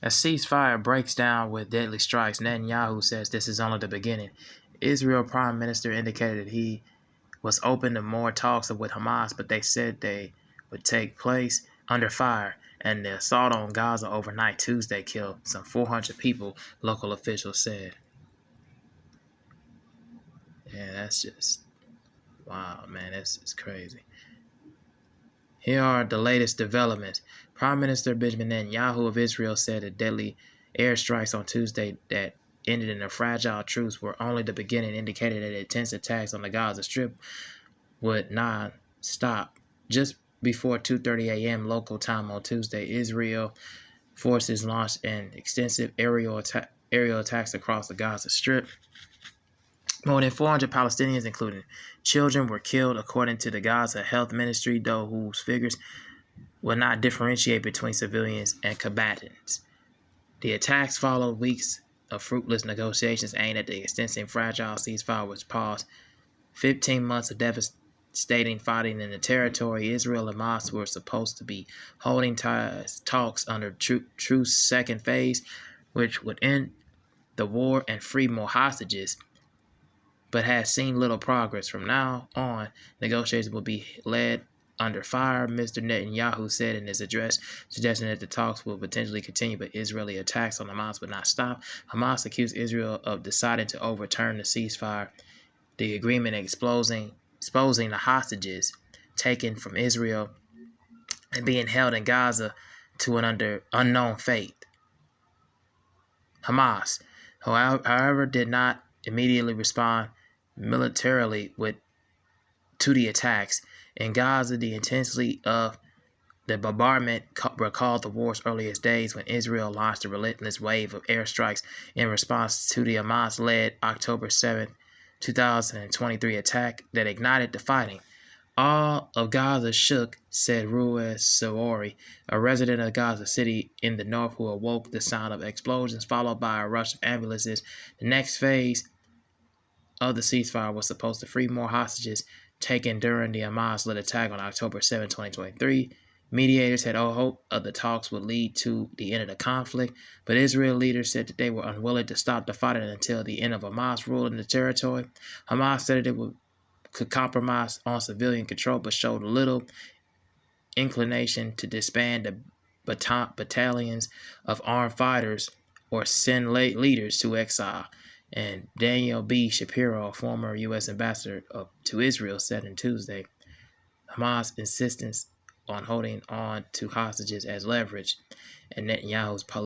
As ceasefire breaks down with deadly strikes, Netanyahu says this is only the beginning. Israel Prime Minister indicated that he was open to more talks with Hamas, but they said they would take place under fire. And the assault on Gaza overnight Tuesday killed some 400 people, local officials said. Yeah, that's just wow, man. It's crazy. Here are the latest developments. Prime Minister Benjamin Netanyahu of Israel said that deadly airstrikes on Tuesday that ended in a fragile truce were only the beginning, indicated that intense attacks on the Gaza Strip would not stop. Just before 2:30 a.m. local time on Tuesday, Israel forces launched an extensive aerial attacks across the Gaza Strip. More than 400 Palestinians, including children, were killed, according to the Gaza Health Ministry, though whose figures will not differentiate between civilians and combatants. The attacks followed weeks of fruitless negotiations aimed at the extensive fragile ceasefire, which paused 15 months of devastating fighting in the territory. Israel and Hamas were supposed to be holding talks under truce second phase, which would end the war and free more hostages, but has seen little progress. From now on, negotiations will be led under fire, Mr. Netanyahu said in his address, suggesting that the talks will potentially continue, but Israeli attacks on Hamas would not stop. Hamas accused Israel of deciding to overturn the ceasefire, the agreement exposing the hostages taken from Israel and being held in Gaza to an unknown fate. Hamas, however, did not immediately respond militarily to the attacks in Gaza. The intensity of the bombardment recalled the war's earliest days, when Israel launched a relentless wave of airstrikes in response to the Hamas-led October 7, 2023 attack that ignited the fighting. All of Gaza shook, said Ruiz Sawari, a resident of Gaza City in the north, who awoke the sound of explosions followed by a rush of ambulances. The next phase of the ceasefire was supposed to free more hostages taken during the Hamas-led attack on October 7, 2023. Mediators had hope of the talks would lead to the end of the conflict, but Israel leaders said that they were unwilling to stop the fighting until the end of Hamas rule in the territory. Hamas said that it could compromise on civilian control, but showed little inclination to disband the battalions of armed fighters or send leaders to exile. And Daniel B. Shapiro, former U.S. ambassador to Israel, said on Tuesday, Hamas' insistence on holding on to hostages as leverage, and Netanyahu's